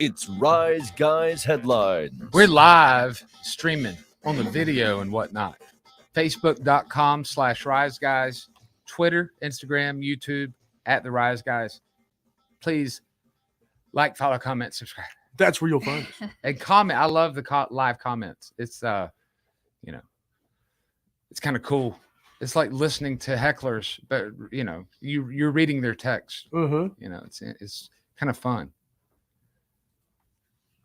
It's Rise Guys Headlines. We're live streaming on the video and whatnot. Facebook.com/Rise Guys, Twitter, Instagram, YouTube, at the Rise Guys. Please like, follow, comment, subscribe. That's where you'll find us. And comment. I love the live comments. It's it's kind of cool. It's like listening to hecklers, but you're reading their text. It's kind of fun.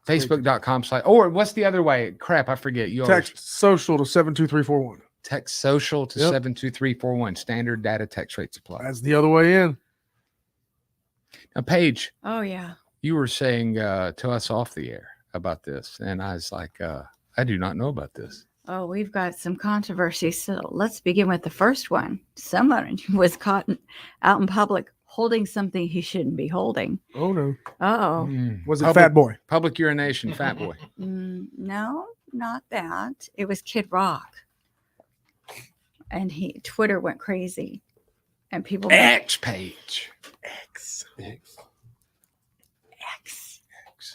Facebook.com/ or what's the other way? Crap, I forget. You text social to 72341. Text social to 72341. Standard data text rates apply. That's the other way in. Now, Paige. Oh yeah. You were saying to us off the air about this, and I was like, I do not know about this. Oh, we've got some controversy. So let's begin with the first one. Someone was caught out in public holding something he shouldn't be holding. Oh, no. Oh. Was it Fat Boy? Public urination, Fat Boy. No, not that. It was Kid Rock. And Twitter went crazy. And people... X page. X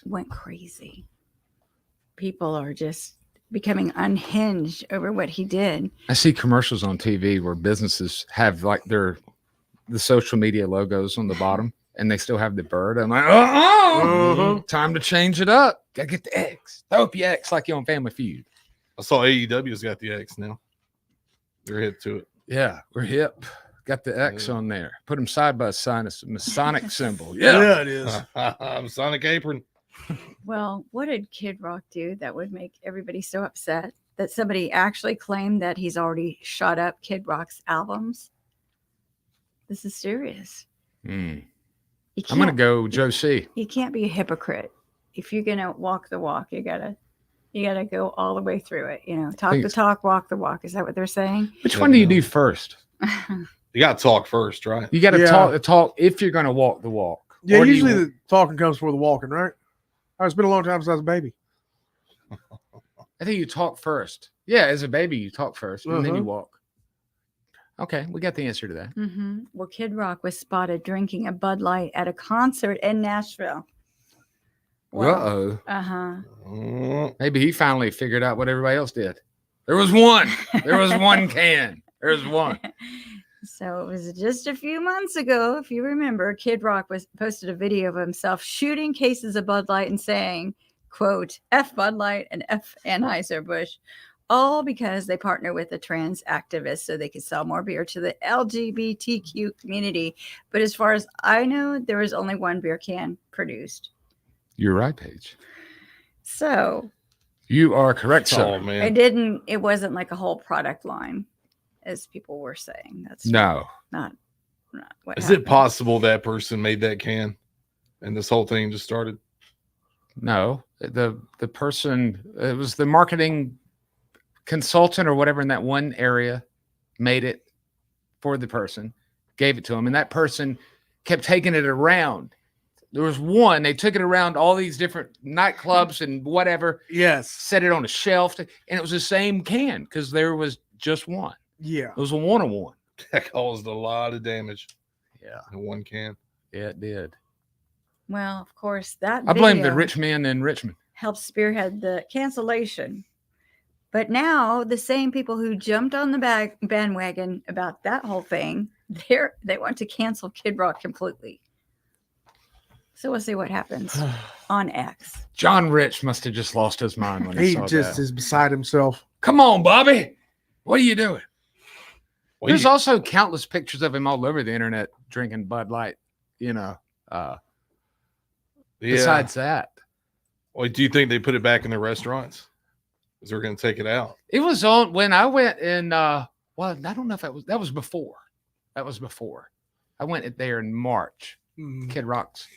went crazy. People are just becoming unhinged over what he did. I see commercials on TV where businesses have like the social media logos on the bottom, and they still have the bird. I'm like, time to change it up. Gotta get the X. Throw up your X like you're on Family Feud. I saw AEW's got the X now. They're hip to it. Yeah, we're hip. Got the X on there. Put them side by side. It's a Masonic symbol. Yeah, it is. Sonic apron. Well, what did Kid Rock do that would make everybody so upset that somebody actually claimed that he's already shot up Kid Rock's albums? This is serious. I'm going to go Joe C. You can't be a hypocrite. If you're going to walk the walk, you gotta go all the way through it. Talk the talk, walk the walk. Is that what they're saying? Which one do you do first? You got to talk first, right? You got to talk the talk if you're going to walk the walk. Yeah, usually the talking comes before the walking, right? It's been a long time since I was a baby. I think you talk first. Yeah, as a baby, you talk first, and then you walk. Okay, we got the answer to that. Well, Kid Rock was spotted drinking a Bud Light at a concert in Nashville. Well, maybe he finally figured out what everybody else did. There was one. There was one can. There's one. So it was just a few months ago, if you remember, Kid Rock posted a video of himself shooting cases of Bud Light and saying, quote, F Bud Light and F Anheuser-Busch, all because they partner with a trans activist so they could sell more beer to the LGBTQ community. But as far as I know, there was only one beer can produced. You're right, Paige. So you are correct, sir. Man. It wasn't like a whole product line, as people were saying. That's not what Is happened. it possible that person made that can and this whole thing just started? No, the person, it was the marketing consultant or whatever in that one area made it for the person, gave it to him, and that person kept taking it around. There was one, they took it around all these different nightclubs and whatever. Yes. Set it on a shelf, and it was the same can because there was just one. Yeah. It was a one-on-one. That caused a lot of damage. Yeah. In one can. Yeah, it did. Well, of course, that I blame the video rich men in Richmond. helped spearhead the cancellation. But now the same people who jumped on the bandwagon about that whole thing, they want to cancel Kid Rock completely. So we'll see what happens on X. John Rich must have just lost his mind when he saw just that. is beside himself. Come on, Bobby. What are you doing? Well, There's also countless pictures of him all over the internet drinking Bud Light, Besides that. Well, do you think they put it back in the restaurants? Because they're going to take it out. It was on when I went in, I don't know if that was before. That was before. I went there in March. Kid Rock's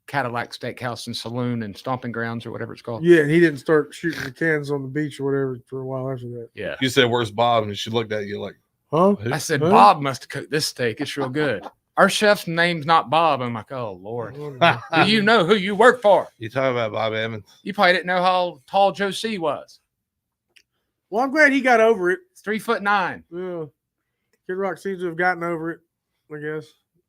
Cadillac Steakhouse and Saloon and Stomping Grounds or whatever it's called. Yeah, and he didn't start shooting the cans on the beach or whatever for a while after that. Yeah. You said, where's Bob? And she looked at you like, huh? Who? I said, Huh? Bob must have cooked this steak. It's real good. Our chef's name's not Bob. I'm like, oh, Lord. Do you know who you work for? You talking about Bob Evans? You probably didn't know how tall Joe C was. Well, I'm glad he got over it. It's 3'9". Yeah. Kid Rock seems to have gotten over it, I guess.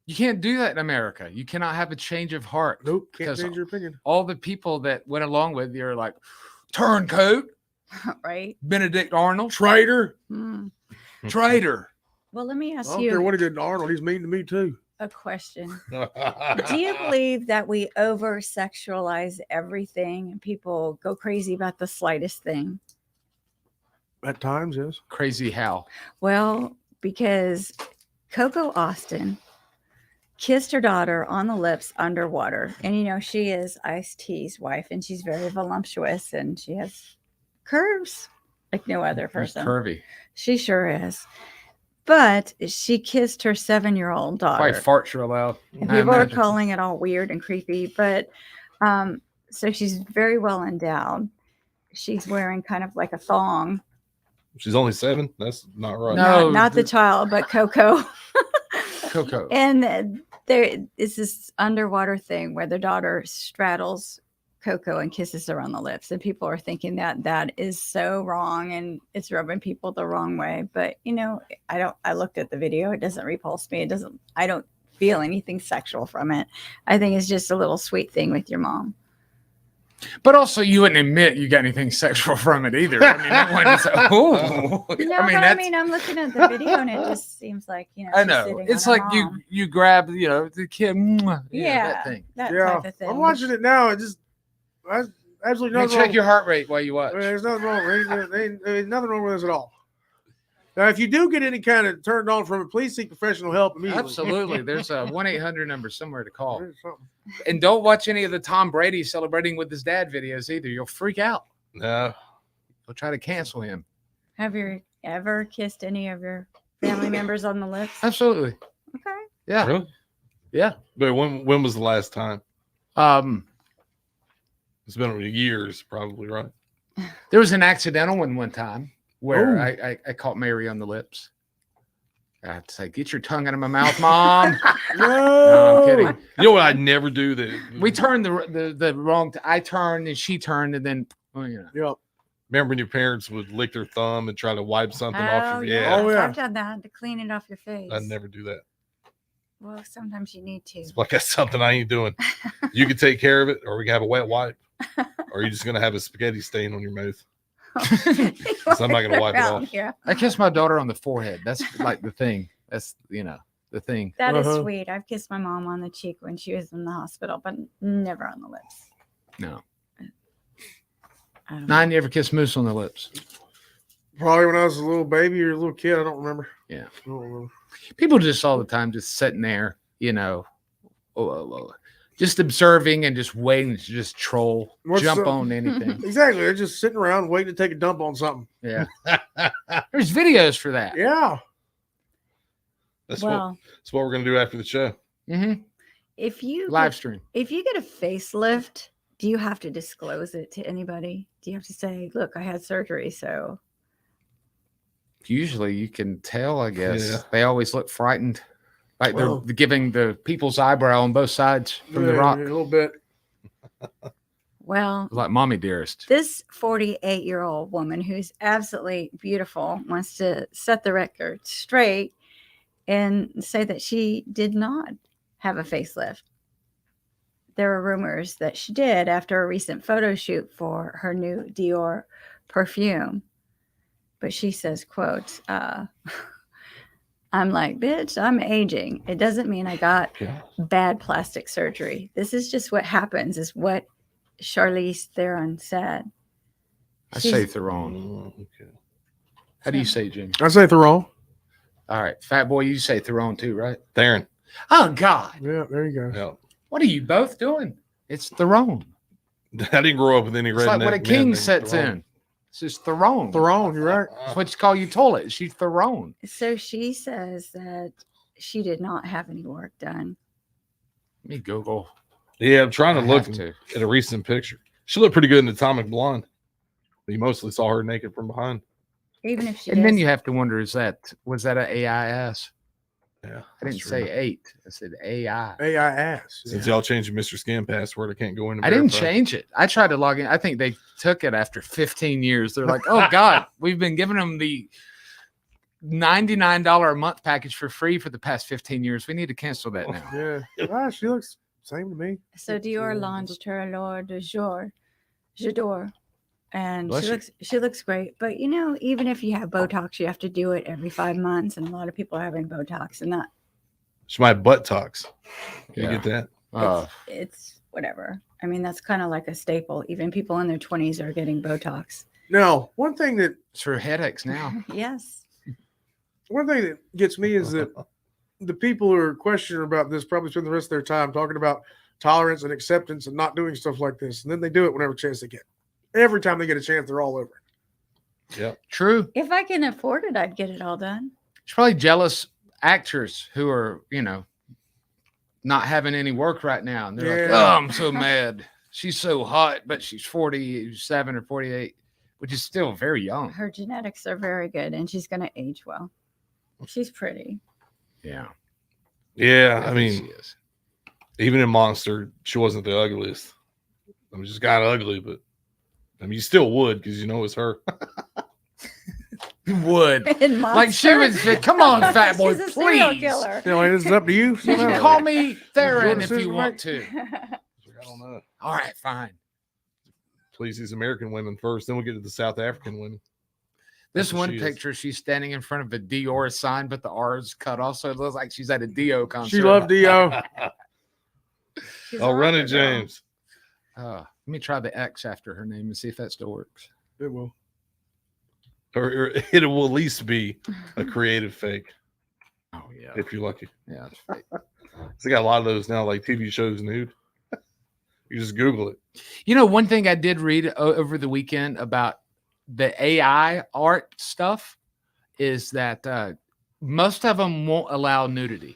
You can't do that in America. You cannot have a change of heart. Nope, can't Because change your opinion. all the people that went along with you are like, turncoat, Right? Benedict Arnold, Traitor. Hmm. traitor. Well, let me I ask don't care you what he did to Arnold. He's mean to me too. a question. Do you believe that we over sexualize everything and people go crazy about the slightest thing? At times, yes. Crazy how? Well, because Coco Austin kissed her daughter on the lips underwater. And you know, she is Ice-T's wife and she's very voluptuous and she has curves like no other He's person. curvy. She sure is. But she kissed her 7-year-old daughter. Probably farts real loud. And I people are imagine. calling it all weird and creepy, but so she's very well endowed. She's wearing kind of like a thong. She's only 7. That's not right. No. Not the child, but Coco. Coco. And there is this underwater thing where the daughter straddles Coco and kisses her on the lips, and people are thinking that that is so wrong and it's rubbing people the wrong way. But you know, I looked at the video. It doesn't repulse me. I don't feel anything sexual from it. I think it's just a little sweet thing with your mom. But also, you wouldn't admit you got anything sexual from it either. I mean, that one's, No, that's, I'm looking at the video and it just seems like, you know, I she's know. sitting It's on her like mom. you grab, you know, the kid, mwah, you know, Yeah, that thing. that Yeah, type of thing. I'm watching it now. It just absolutely You nothing check wrong. your heart rate while you watch. There's nothing wrong. There's nothing wrong with this at all. Now, if you do get any kind of turned on from it, please seek professional help immediately. Absolutely. There's a 1-800 number somewhere to call. There's something. And don't watch any of the Tom Brady celebrating with his dad videos either. You'll freak out. No. They'll try to cancel him. Have you ever kissed any of your family members on the lips? Absolutely. Okay. Yeah. Really? Yeah. But when was the last time? It's been years, probably, right? There was an accidental one time where Ooh. I caught Mary on the lips. I'd say, "Get your tongue out of my mouth, Mom." No, I'm kidding. You know what I never do? That We turned the wrong. I turned and she turned, and then you know. Yep. remember when your parents would lick their thumb and try to wipe something off Oh, your yeah. Oh, yeah. I've done that to clean it off your face. I never do that. Well, sometimes you need to. It's like that's something I ain't doing. You can take care of it, or we can have a wet wipe, or you're just gonna have a spaghetti stain on your mouth. So I'm not gonna wipe it Around off. here. I kissed my daughter on the forehead. That's like the thing. That's the thing. That is Uh-huh. sweet. I've kissed my mom on the cheek when she was in the hospital, but never on the lips. No. I don't know. Nine, you ever kissed Moose on the lips? Probably when I was a little baby or a little kid. I don't remember. Yeah. I don't remember. People just all the time just sitting there, just observing and just waiting to just troll, What's jump up? on anything. Exactly. They're just sitting around waiting to take a dump on something. Yeah. There's videos for that. Yeah. That's Well, that's what we're gonna do after the show. Mm-hmm. if you Live get, stream. if you get a facelift, do you have to disclose it to anybody? Do you have to say, "Look, I had surgery," so Usually you can tell, I guess. Yeah. They always look frightened. Like Well- they're giving the people's eyebrow on both sides from the Yeah, rock. A little bit. well. Like mommy dearest. This 48-year-old woman who's absolutely beautiful wants to set the record straight and say that she did not have a facelift. There were rumors that she did after a recent photo shoot for her new Dior perfume. But she says, quote, I'm like, bitch, I'm aging. It doesn't mean I got Yeah. bad plastic surgery. This is just what happens, is what Charlize Theron said. I She's- say Theron. Okay. How do you say, Jimmy? I say Theron. All right. Fat boy, you say Theron too, right? Theron. Oh, God. Yeah, there you go. Yeah. What are you both doing? It's Theron. I didn't grow up with any It's redneck. like what a men king named sets Theron. in. It's just Theron. Theron, you're right. That's what you call your toilet. She's Theron. So she says that she did not have any work done. Let me Google. Yeah, I'm trying to I look have to. at a recent picture. She looked pretty good in Atomic Blonde. But you mostly saw her naked from behind. Even if she And then is- you have to wonder, was that an AIS? Yeah. I didn't say 8. I said AI. AIS. Since y'all changed your Mr. Skin password, I can't go in. I didn't change it. I tried to log in. I think they took it after 15 years. They're like, oh, God, we've been giving them the $99 a month package for free for the past 15 years. We need to cancel that now. Yeah. Ah, she looks same to me. So Dior launched her L'Or de Jour, J'adore, and Bless you. she looks great. But you know, even if you have Botox, you have to do it every 5 months, and a lot of people are having Botox, and that She might have butt talks. Can Yeah. you get that? it's whatever. I mean, that's kind of like a staple. Even people in their 20s are getting Botox. No, one thing that It's for headaches now. Yes. gets me is that the people who are questioning about this probably spend the rest of their time talking about tolerance and acceptance and not doing stuff like this, and then they do it whenever chance they get. Every time they get a chance, they're all over it. Yep. True. If I can afford it, I'd get it all done. It's probably jealous actors who are, not having any work right now. And they're like, Yeah. oh, I'm so mad. She's so hot, but she's 47 or 48, which is still very young. Her genetics are very good, and she's going to age well. She's pretty. Yeah. Yeah. I think mean, she is. even in Monster, she wasn't the ugliest. I mean, she's got ugly, but I mean, you still would because you know it's her. You would. In Like she Monster. would say, come on, fat boy, She's a serial please. killer. You know, it's up to you. You can somehow. call me Theron if Jordan you says, want to. I don't know. All right, fine. Please, these American women first, then we'll get to the South African women. This That's what one she is. picture, she's standing in front of a Dior sign, but the R is cut off, so it looks like she's at a Dio concert. She loved Dio. She's Oh, a run rocker it, girl. James. Let me try the X after her name and see if that still works. It will. Or it will at least be a creative fake Oh yeah, if you're lucky. yeah. It's fake. They got a lot of those now, like TV shows nude. You just Google it. One thing I did read over the weekend about the AI art stuff is that most of them won't allow nudity.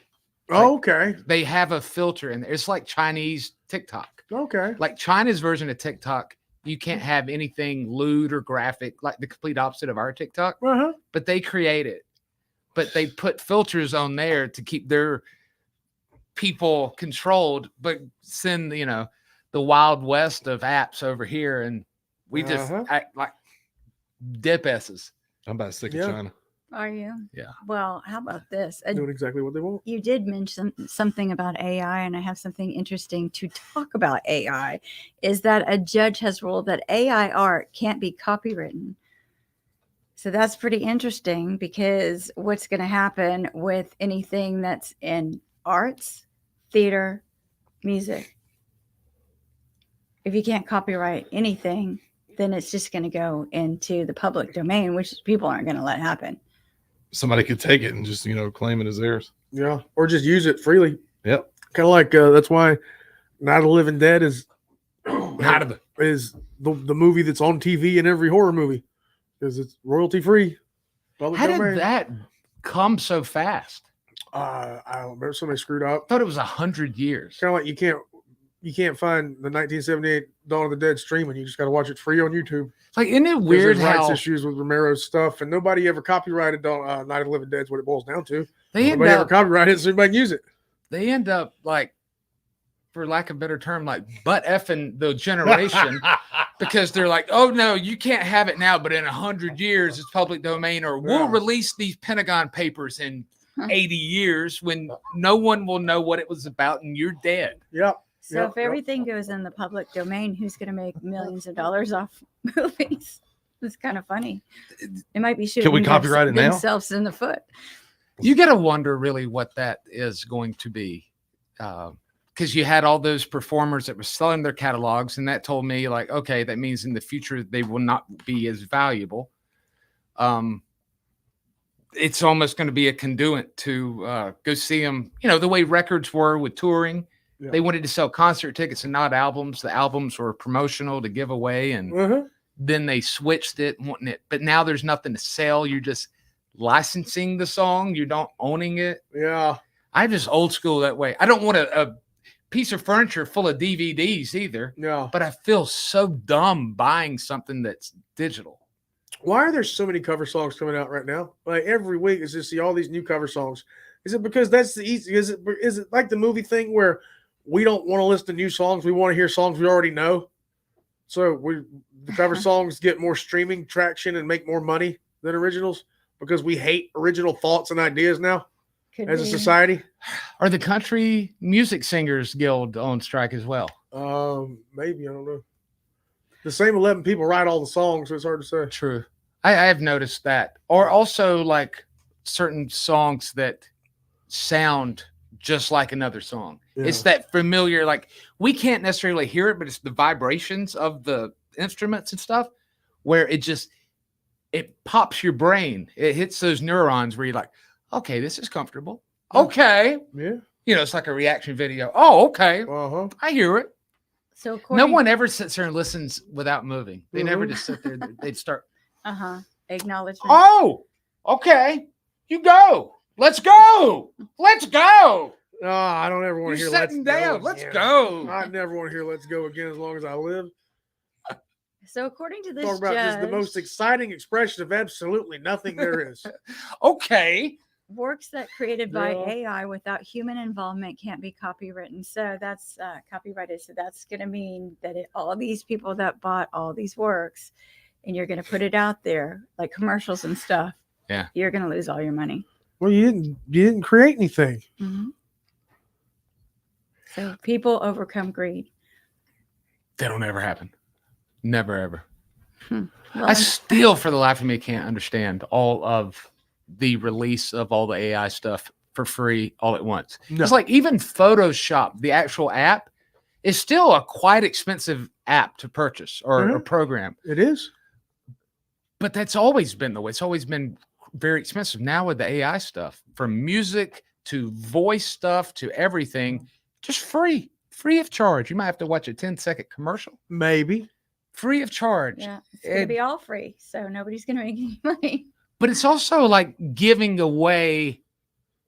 Oh, okay. They have a filter, and it's like Chinese TikTok. Okay. Like China's version of TikTok, you can't have anything lewd or graphic, like the complete opposite of our TikTok. Uh-huh. But they create it. But they put filters on there to keep their people controlled, but send the Wild West of apps over here, and we just Uh-huh. act like dip S's. I'm about sick Yeah. of China. Are you? Yeah. Well, how about this? Doing exactly what they want. You did mention something about AI, and I have something interesting to talk about AI. Is that a judge has ruled that AI art can't be copywritten. So that's pretty interesting because what's going to happen with anything that's in arts, theater, music? If you can't copyright anything, then it's just going to go into the public domain, which people aren't going to let happen. Somebody could take it and just claim it as theirs. Yeah. Or just use it freely. Yep. Kind of like that's why Night of the Living Dead is Out of the the movie that's on TV in every horror movie because it's royalty free. How did that come so fast? I don't remember. Somebody screwed up. I thought it was 100 years. Kind of like you can't find the 1978 Dawn of the Dead streaming. You just got to watch it free on YouTube. Like, isn't it 'Cause weird there's rights how issues with Romero's stuff, and nobody ever copyrighted Night of the Living Dead. Is what it boils down to. they end Nobody ever up copyrighted it, so everybody can use it. they end up like, for lack of a better term, like butt effing the generation because they're like, oh no, you can't have it now, but in 100 years it's public domain, or we'll Yeah. release these Pentagon Papers in 80 years when no one will know what it was about and you're dead. Yep. So Yep, if yep. everything goes in the public domain, who's going to make millions of dollars off movies? It's kind of funny. It might be shooting we copyright it now? themselves in the foot. You got to wonder really what that is going to be. Because you had all those performers that were selling their catalogs, and that told me, like, okay, that means in the future they will not be as valuable. It's almost going to be a conduit to go see them. The way records were with touring, Yeah. they wanted to sell concert tickets and not albums. The albums were promotional to give away, and Uh-huh. then they switched it, wanting it. But now there's nothing to sell. You're just licensing the song. You're not owning it. Yeah. I'm just old school that way. I don't want a piece of furniture full of DVDs either, Yeah. but I feel so dumb buying something that's digital. Why are there so many cover songs coming out right now? Like every week, is just see all these new cover songs. Is it because that's the easy? Is it like the movie thing where we don't want to listen to new songs? We want to hear songs we already know. So the cover songs get more streaming traction and make more money than originals because we hate original thoughts and ideas now Could as a be. society. Are the Country Music Singers Guild on strike as well? Maybe, I don't know. The same 11 people write all the songs, so it's hard to say. True. I have noticed that. Or also like certain songs that sound just like another song. It's that familiar, like we can't necessarily hear it, but it's the vibrations of the instruments and stuff where it pops your brain. It hits those neurons where you're like, okay, this is comfortable. Okay. Yeah. You know, it's like a reaction video. Oh, okay. Uh-huh. I hear it. So No according, one ever sits there and listens without moving. They never Mhm. just sit there. They'd start, acknowledgement. oh, okay. You go. Let's go. Let's go. No, I don't ever want to You're hear let's sitting go down. Let's again. go. I never want to hear let's go again as long as I live. So according to this Talk about just the most judge, exciting expression of absolutely nothing there is. Okay. works that created by Yeah. AI without human involvement can't be copywritten. So that's copyrighted. So that's going to mean that all these people that bought all these works, and you're going to put it out there like commercials and stuff. Yeah. You're going to lose all your money. Well, you didn't create anything. Mhm. So people overcome greed. That'll never happen. Never, ever. Well, I still, for the life of me, can't understand all of the release of all the AI stuff for free all at once. No. It's like even Photoshop, the actual app, is still a quite expensive app to purchase or program. It is. But that's always been the way. It's always been very expensive. Now with the AI stuff, from music to voice stuff to everything, just free of charge. You might have to watch a 10-second commercial, Maybe. free of charge. yeah, it's going to it- be all free. So nobody's going to make any money. But it's also like giving away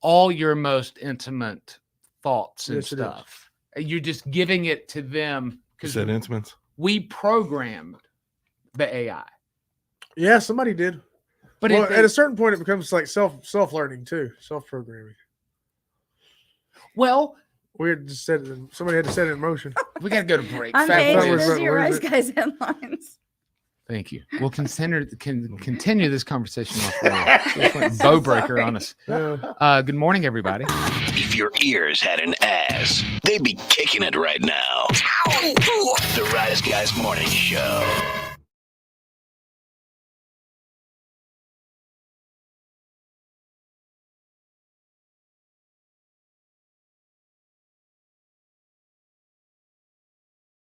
all your most intimate thoughts and Yes, it is. stuff. You're just giving it to them You because said intimates. we programmed the AI. Yeah, somebody did. But Well, it, at a certain point, it becomes like self-learning too, self-programming. well, We had to set it. Somebody had to set it in motion. we got to go to break. I'm Fat paying That Boys. was- those are your where Rise is it? Guys headlines. Thank you. We'll continue this conversation off. Just went bow breaker on us. Yeah. Good morning, everybody. If your ears had an ass, they'd be kicking it right now. The Rise Guys Morning Show.